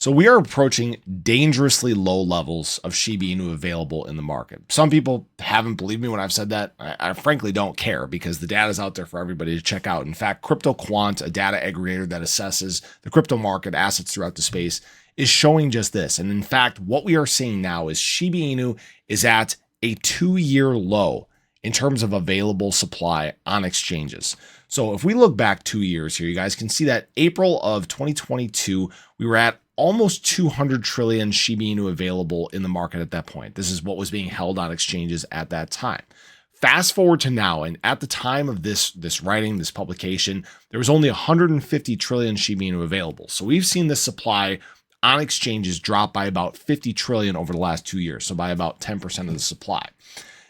So we are approaching dangerously low levels of Shiba Inu available in the market. Some people haven't believed me when I've said that. I frankly don't care because the data is out there for everybody to check out. In fact, Crypto Quant, a data aggregator that assesses the crypto market assets throughout the space, is showing just this. And in fact, what we are seeing now is Shiba Inu is at a 2-year low in terms of available supply on exchanges. So if we look back 2 years here, you guys can see that April of 2022, we were at almost 200 trillion Shiba Inu available in the market at that point. This is what was being held on exchanges at that time. Fast forward to now, and at the time of this writing, this publication, there was only 150 trillion Shiba Inu available. So we've seen the supply on exchanges drop by about 50 trillion over the last 2 years, so by about 10% of the supply.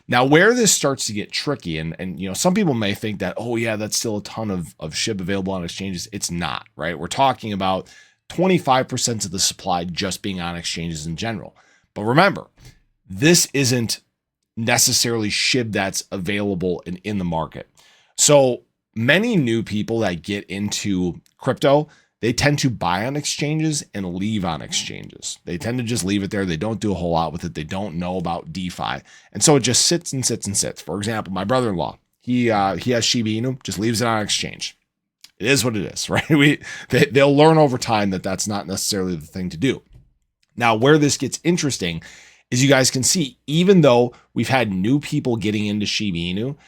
Now, where this starts to get tricky, and some people may think that, oh yeah, that's still a ton of SHIB available on exchanges. It's not, right? We're talking about 25% of the supply just being on exchanges in general. But remember, this isn't necessarily SHIB that's available in the market. So many new people that get into crypto, they tend to buy on exchanges and leave on exchanges. They tend to just leave it there. They don't do a whole lot with it. They don't know about DeFi. And so it just sits and sits and sits. For example, my brother-in-law, he has Shiba Inu, just leaves it on exchange. It is what it is, right? They'll learn over time that that's not necessarily the thing to do. Now, where this gets interesting is you guys can see, even though we've had new people getting into Shiba Inu,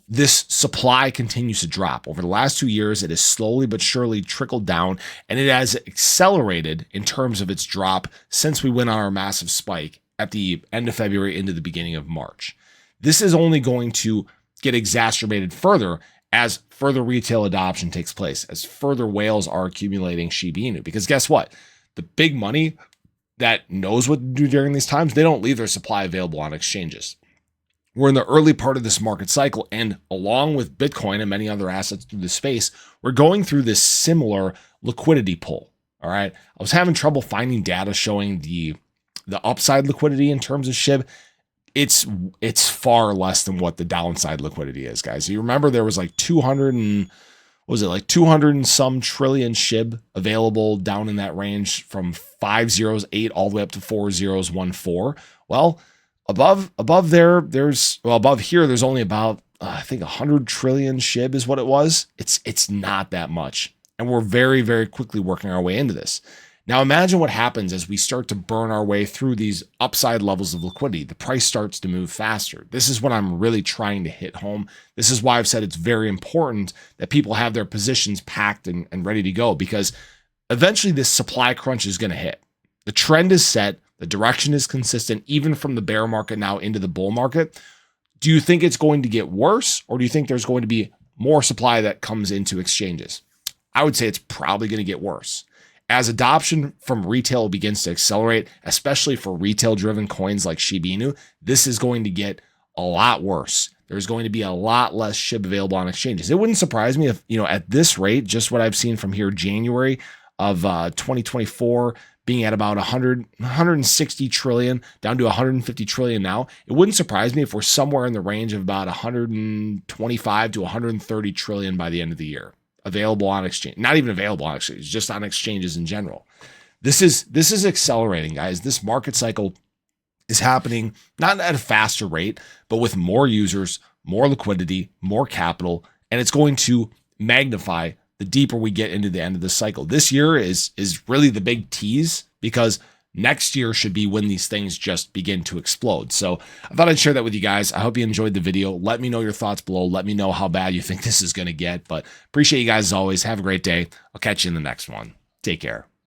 this supply continues to drop. Over the last 2 years, it has slowly but surely trickled down, and it has accelerated in terms of its drop since we went on our massive spike at the end of February into the beginning of March. This is only going to get exacerbated further as further retail adoption takes place, as further whales are accumulating Shiba Inu. Because guess what? The big money that knows what to do during these times, they don't leave their supply available on exchanges. We're in the early part of this market cycle, and along with Bitcoin and many other assets through the space, we're going through this similar liquidity pull. All right. I was having trouble finding data showing the upside liquidity in terms of SHIB. It's far less than what the downside liquidity is, guys. You remember there was like 200 and some trillion SHIB available down in that range from 508 all the way up to 4014. Well, above here, there's only about I think 100 trillion SHIB is what it was. It's not that much, and we're very, very quickly working our way into this. Now imagine what happens as we start to burn our way through these upside levels of liquidity. The price starts to move faster. This is what I'm really trying to hit home. This is why I've said it's very important that people have their positions packed and ready to go, because eventually this supply crunch is going to hit. The trend is set. The direction is consistent, even from the bear market now into the bull market. Do you think it's going to get worse, or do you think there's going to be more supply that comes into exchanges? I would say it's probably going to get worse. As adoption from retail begins to accelerate, especially for retail-driven coins like Shiba Inu, this is going to get a lot worse. There's going to be a lot less SHIB available on exchanges. It wouldn't surprise me if, at this rate, just what I've seen from here, January of 2024, being at about 160 trillion down to 150 trillion now, it wouldn't surprise me if we're somewhere in the range of about 125 to 130 trillion by the end of the year. Available on exchange, not even available on exchange, just on exchanges in general. This is accelerating, guys. This market cycle is happening not at a faster rate, but with more users, more liquidity, more capital, and it's going to magnify the deeper we get into the end of the cycle. This year is really the big tease, because next year should be when these things just begin to explode. So I thought I'd share that with you guys. I hope you enjoyed the video. Let me know your thoughts below. Let me know how bad you think this is going to get. But appreciate you guys as always. Have a great day. I'll catch you in the next one. Take care.